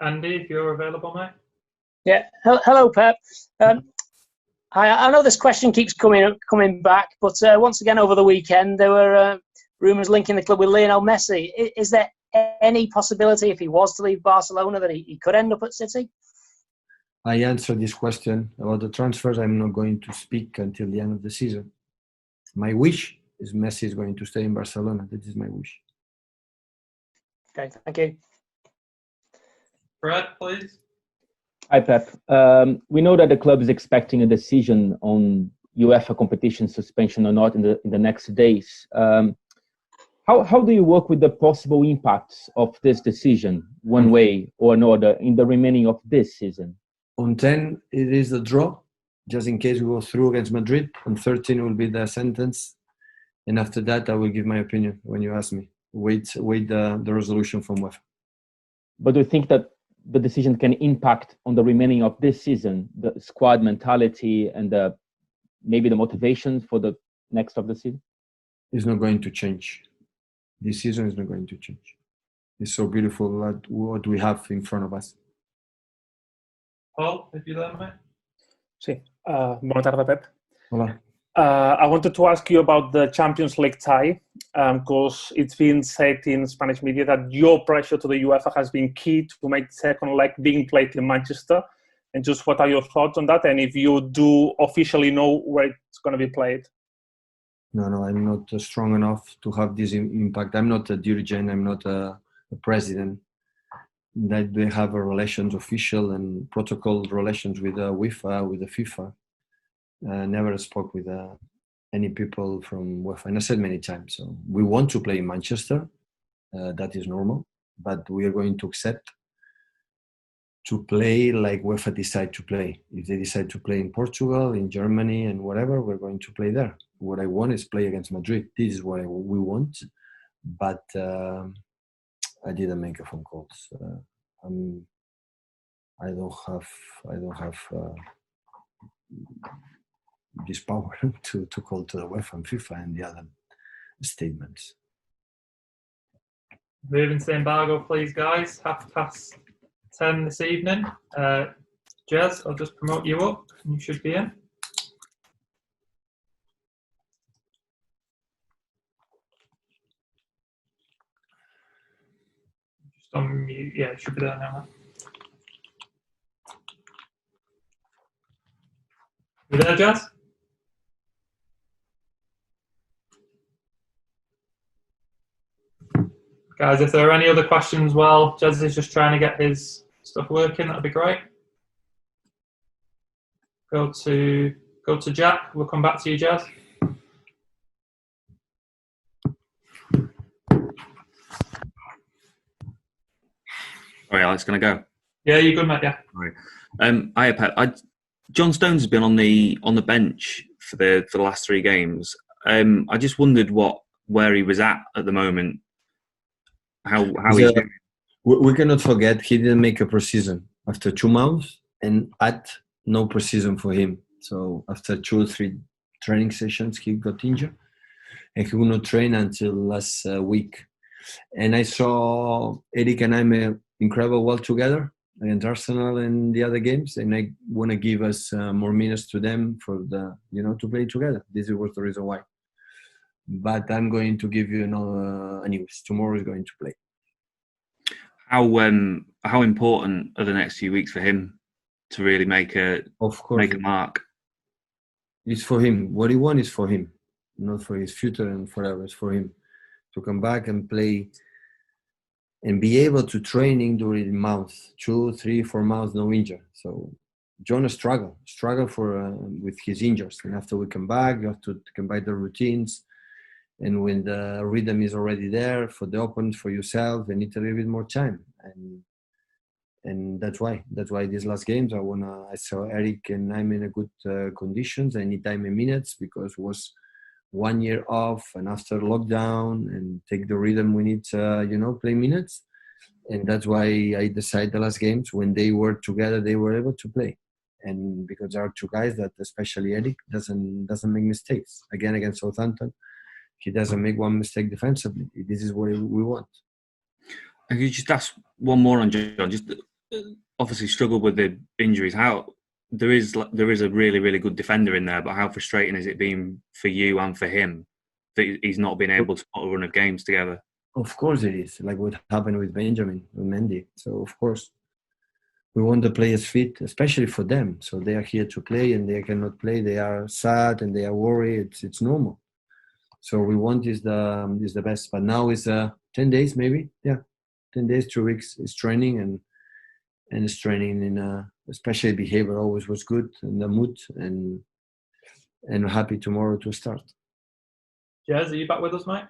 Andy, if you're available, mate. Yeah. Hello, Pep. I know this question keeps coming back, but once again over the weekend there were rumours linking the club with Lionel Messi. Is there any possibility, if he was to leave Barcelona, that he could end up at City? I answered this question about the transfers. I'm not going to speak until the end of the season. My wish is Messi is going to stay in Barcelona. That is my wish. Okay, thank you. Brad, please. Hi, Pep. We know that the club is expecting a decision on UEFA competition suspension or not in the next days. How do you work with the possible impacts of this decision, one way or another, in the remaining of this season? On 10, it is a draw, just in case we go through against Madrid. On 13 will be the sentence. And after that, I will give my opinion when you ask me. Wait the resolution from UEFA. But do you think that the decision can impact on the remaining of this season, the squad mentality and maybe the motivation for the next of the season? It's not going to change. This season is not going to change. It's so beautiful what we have in front of us. Paul, if you let me. Sí. Buona tarde, Pep. Hola. I wanted to ask you about the Champions League tie, because it's been said in Spanish media that your pressure to the UEFA has been key to make the second leg being played in Manchester. And just what are your thoughts on that? And if you do officially know where it's going to be played? No, I'm not strong enough to have this impact. I'm not a dirigent. I'm not a president. That they have a relations official and protocol relations with UEFA, with the FIFA. Never spoke with any people from UEFA. And I said many times, so we want to play in Manchester. That is normal. But we are going to accept to play like UEFA decide to play. If they decide to play in Portugal, in Germany, and whatever, we're going to play there. What I want is play against Madrid. This is what we want. But I didn't make a phone call. I don't have this power to call to the UEFA and FIFA and the other statements. Moving to the embargo, please, guys. 10:30 this evening. Jez, I'll just promote you up. You should be in. Just on mute. Yeah, it should be there now. You there, Jez? Guys, if there are any other questions while Jez is just trying to get his stuff working, that'd be great. Go to Jack. We'll come back to you, Jez. All right, Alex, can I go? Yeah, you're good, mate. Yeah. All right. Hiya, Pat. John Stones has been on the bench for the last 3 games. I just wondered where he was at the moment. How he's doing. We cannot forget he didn't make a preseason after 2 months, and no preseason for him. So after 2 or 3 training sessions, he got injured, and he would not train until last week. And I saw Eric and I incredible well together against Arsenal and the other games, and I want to give us more minutes to them for to play together. This was the reason why. But I'm going to give you news. Tomorrow is going to play. How important are the next few weeks for him to really make a mark? It's for him. What he wants is for him, not for his future and forever. It's for him to come back and play and be able to training during months, 2, 3, 4 months, no injury. So John struggle for with his injuries, and after we come back, you have to come back the routines. And when the rhythm is already there for the opponent, for yourself, they need a little bit more time. And that's why these last games I saw Eric and I'm in a good conditions. I need time and minutes because it was 1 year off and after lockdown and take the rhythm we need play minutes. And that's why I decided the last games when they were together they were able to play. And because there are 2 guys that especially Eric doesn't make mistakes. Again against Southampton. He doesn't make one mistake defensively. This is what we want. I could just ask one more on John. Just obviously struggled with the injuries. How there is a really, really good defender in there, but how frustrating has it been for you and for him that he's not been able to put a run of games together? Of course it is, like what happened with Benjamin, with Mendy. So of course, we want the players fit, especially for them. So they are here to play, and they cannot play. They are sad and they are worried. It's normal. So we want is the best. But now is 10 days maybe, 10 days, 2 weeks is training, and it's training in especially behavior always was good, and the mood, and happy tomorrow to start. Jez, are you back with us, mate?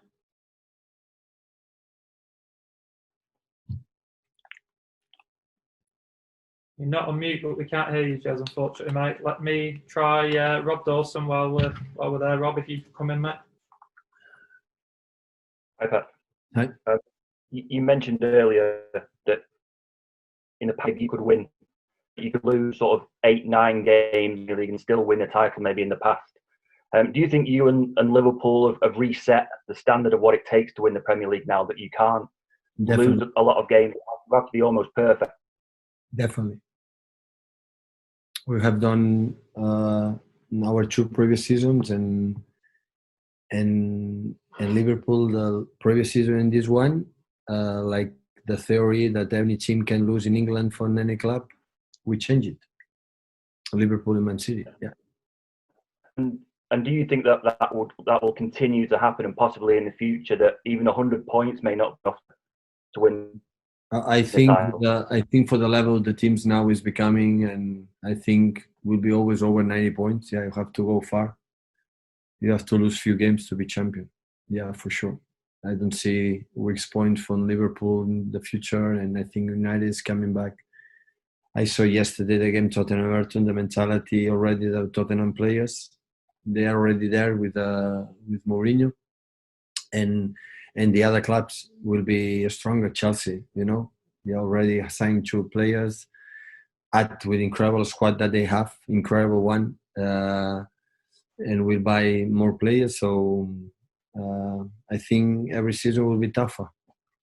You're not on mute, but we can't hear you, Jez, unfortunately, mate. Let me try Rob Dawson while we're there. Rob, if you could come in, mate. Hi, Pep. Hi. You mentioned earlier that in the past you could win. You could lose sort of 8-9 games in the league and still win a title maybe in the past. Do you think you and Liverpool have reset the standard of what it takes to win the Premier League now, that you can't lose a lot of games? You have to be almost perfect. Definitely. We have done our 2 previous seasons, and Liverpool the previous season and this one, like the theory that any team can lose in England from any club, we change it. Liverpool and Man City, yeah. And do you think that will continue to happen, and possibly in the future that even 100 points may not be enough to win? I think for the level the teams now is becoming, and I think will be always over 90 points. Yeah, you have to go far. You have to lose few games to be champion. Yeah, for sure. I don't see weak points from Liverpool in the future, and I think United is coming back. I saw yesterday the game Tottenham-Everton, the mentality already, the Tottenham players, they are already there with Mourinho, and the other clubs will be stronger. Chelsea, they already signed 2 players with incredible squad that they have, incredible one, and will buy more players. So I think every season will be tougher.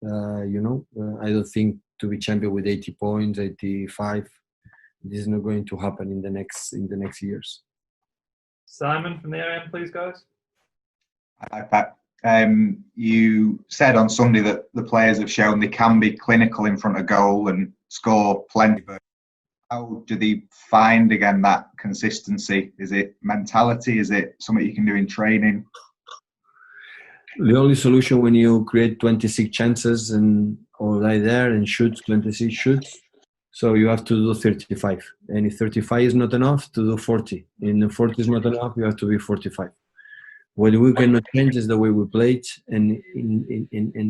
I don't think to be champion with 80 points, 85. This is not going to happen in the next years. Simon from the AM, please, guys. Hi, Pep. You said on Sunday that the players have shown they can be clinical in front of goal and score plenty, but how do they find again that consistency? Is it mentality? Is it something you can do in training? The only solution when you create 26 chances or lie there and shoot 26 shoots, so you have to do 35. And if 35 is not enough, to do 40. And if 40 is not enough, you have to be 45. What we cannot change is the way we play it, and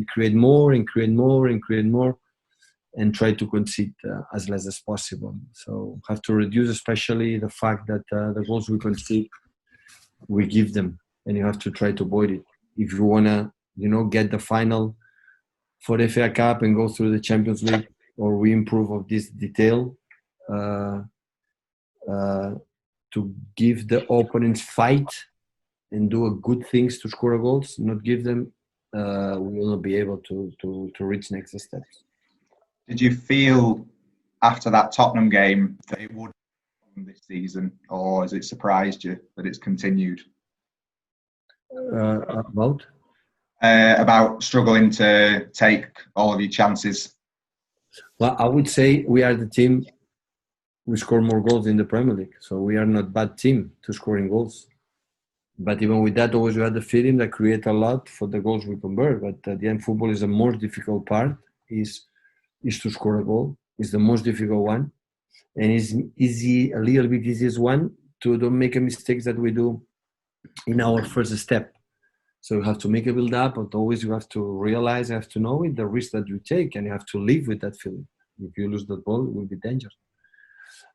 create more and create more and create more, and try to concede as less as possible. So have to reduce, especially the fact that the goals we concede, we give them, and you have to try to avoid it. If you wanna, get the final for the FA Cup and go through the Champions League, or we improve of this detail, to give the opponents fight and do good things to score goals, not give them, we will not be able to reach next steps. Did you feel after that Tottenham game that it would happen this season, or has it surprised you that it's continued? About struggling to take all of your chances? Well, I would say we are the team we score more goals in the Premier League, so we are not bad team to scoring goals. But even with that, always we had the feeling that create a lot for the goals we convert. But at the end, football is the more difficult part. Is to score a goal. Is the most difficult one, and is easy, a little bit easiest one to don't make a mistakes that we do in our first step. So you have to make a build up, but always you have to realize, you have to know it, the risk that you take, and you have to live with that feeling. If you lose the ball, it will be dangerous.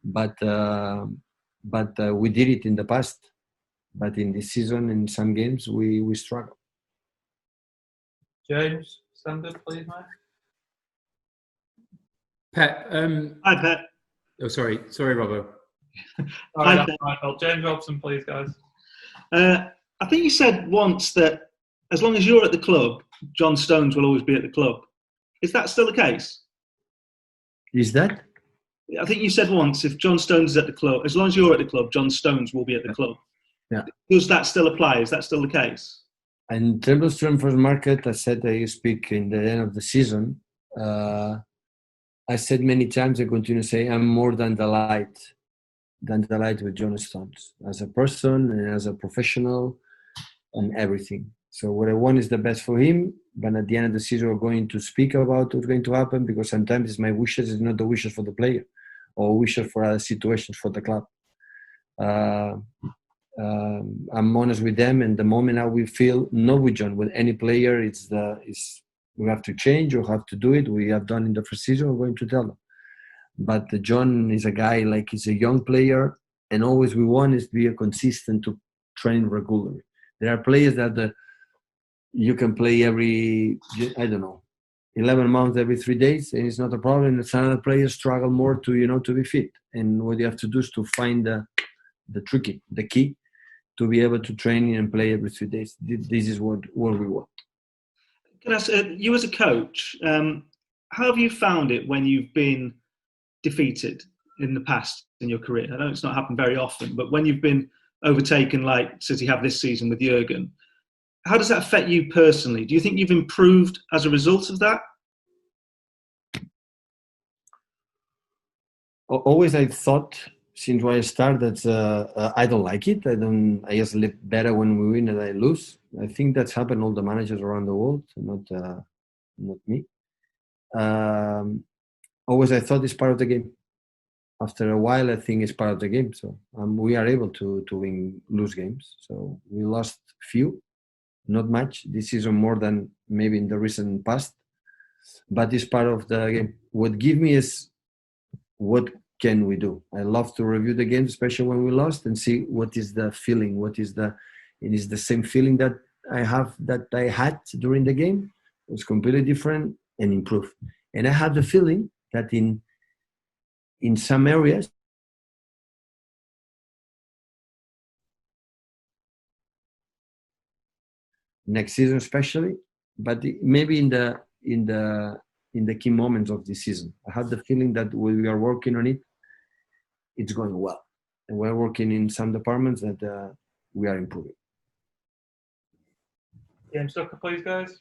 But we did it in the past. But in this season, in some games, we struggle. James, Sanders, please, mate. Pep. Hi, Pep. Oh, sorry, Robbo. Sorry, that's my fault. James Robson, please, guys. I think you said once that as long as you're at the club, John Stones will always be at the club. Is that still the case? Is that? I think you said once, if John Stones is at the club, as long as you're at the club, John Stones will be at the club. Yeah. Does that still apply? Is that still the case? And in terms of transfer market, I said I speak in the end of the season. I said many times, I continue to say, I'm more than the light with John Stones as a person and as a professional and everything. So what I want is the best for him, but at the end of the season, we're going to speak about what's going to happen, because sometimes it's my wishes, it's not the wishes for the player or wishes for other situations for the club. I'm honest with them, and the moment I will feel, not with John, with any player, we have to change or have to do it. We have done in the first season, we're going to tell them. But John is a guy, like, he's a young player, and always we want is to be a consistent to train regularly. There are players that you can play every, I don't know, 11 months, every 3 days, and it's not a problem. And some other players struggle more to be fit. And what you have to do is to find the key to be able to train and play every 3 days. This is what we want. Can I ask, you as a coach, how have you found it when you've been defeated in the past in your career? I know it's not happened very often, but when you've been overtaken like City have this season with Jurgen, how does that affect you personally? Do you think you've improved as a result of that? Always I thought, since I started, that I don't like it. I just live better when we win than I lose. I think that's happened all the managers around the world, not me. Always I thought it's part of the game. After a while, I think it's part of the game. So we are able to lose games. So we lost few, not much this season, more than maybe in the recent past. But it's part of the game. What gives me is what can we do? I love to review the games, especially when we lost, and see what is the feeling. It is the same feeling that I had during the game. It was completely different and improved. And I had the feeling that in some areas, next season especially, but maybe in the key moments of this season, I had the feeling that when we are working on it, it's going well, and we're working in some departments that we are improving. James Ducker, please, guys.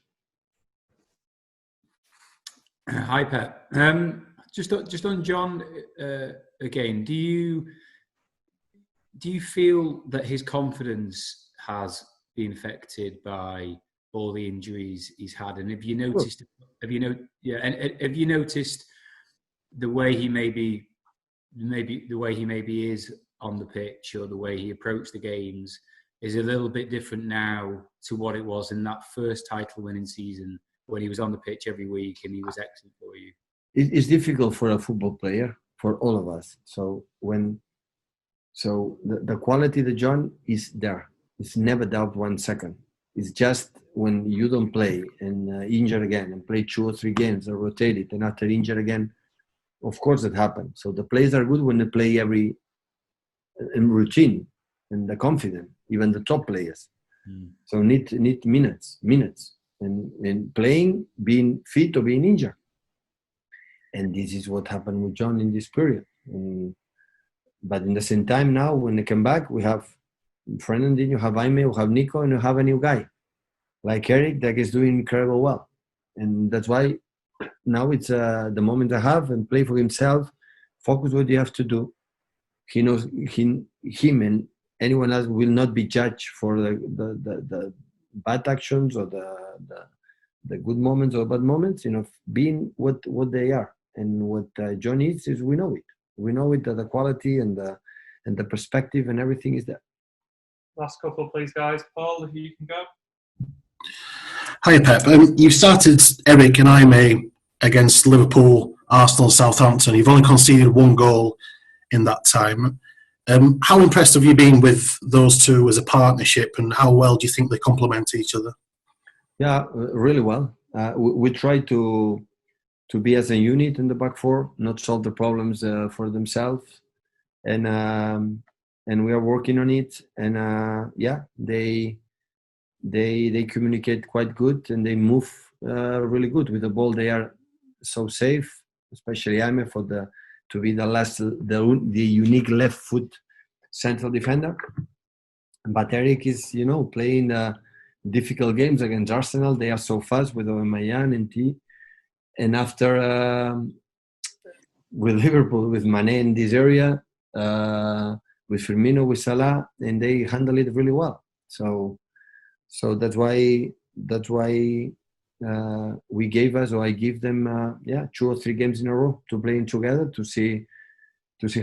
Hi, Pep. Just on John again. Do you feel that his confidence has been affected by all the injuries he's had? And have you noticed? Have you noticed the way he maybe is on the pitch, or the way he approached the games is a little bit different now to what it was in that first title-winning season when he was on the pitch every week and he was excellent for you? It's difficult for a football player, for all of us. So the quality of John is there. It's never doubt 1 second. It's just when you don't play and injure again and play 2 or 3 games or rotate it, and after injure again, of course it happens. So the players are good when they play every in routine and they're confident, even the top players. So need minutes and playing, being fit or being injured. And this is what happened with John in this period. But in the same time now, when they come back, we have Fernandinho, you have Jaime, you have Nico, and you have a new guy like Eric that is doing incredible well. And that's why now it's the moment I have, and play for himself, focus what you have to do. He knows him and anyone else will not be judged for the bad actions or the good moments or bad moments, being what they are. And what John is we know it. We know it, that the quality and the perspective and everything is there. Last couple, please, guys. Paul, if you can go. Hi, Pep. You've started Eric and Jaime against Liverpool, Arsenal, Southampton. You've only conceded 1 goal in that time. How impressed have you been with those two as a partnership, and how well do you think they complement each other? Yeah, really well. We try to be as a unit in the back four, not solve the problems for themselves, and we are working on it. And they communicate quite good, and they move really good with the ball. They are so safe, especially Jaime for the be the unique left foot central defender. But Eric is, playing difficult games against Arsenal. They are so fast with Aubameyang and T. And after with Liverpool, with Mane in this area, with Firmino, with Salah, and they handle it really well. So that's why I give them 2 or 3 games in a row to play together to see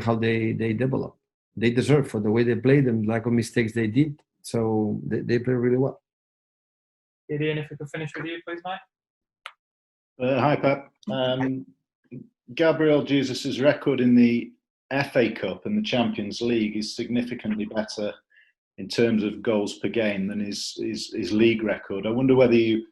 how they develop. They deserve for the way they played and lack of mistakes they did. So they play really well. Gideon, if we could finish with you, please, mate. Hi, Pep. Gabriel Jesus' record in the FA Cup and the Champions League is significantly better in terms of goals per game than his league record. I wonder whether you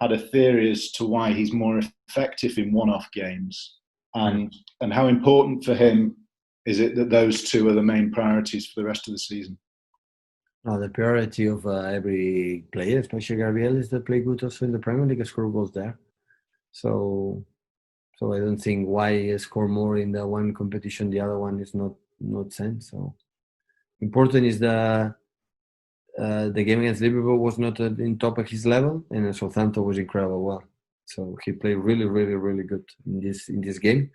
had a theory as to why he's more effective in one-off games, and how important for him is it that those 2 are the main priorities for the rest of the season? The priority of every player, especially Gabriel, is to play good also in the Premier League and score goals there. So I don't think why score more in the one competition, the other one is not sense. So important is the game against Liverpool was not in top of his level, and Southampton was incredible. Well, so he played really, really, really good in this game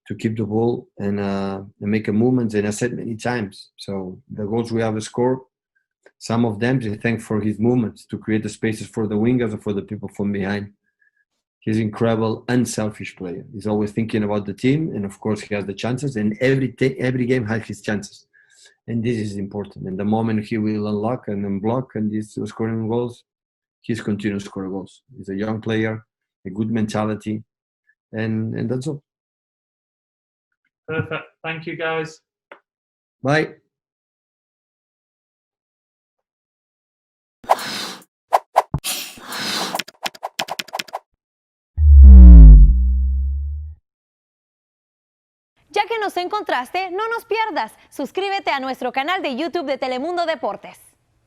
to keep the ball and make a movement. And I said many times, so the goals we have scored, some of them I thank for his movements to create the spaces for the wingers or for the people from behind. He's an incredible, unselfish player. He's always thinking about the team, and of course he has the chances. And every game has his chances, and this is important. And the moment he will unlock and unblock and he's scoring goals, he's continuing to score goals. He's a young player, a good mentality, and that's all. Perfect. Thank you, guys. Bye. Ya que nos encontraste, no nos pierdas. Suscríbete a nuestro canal de YouTube de Telemundo Deportes.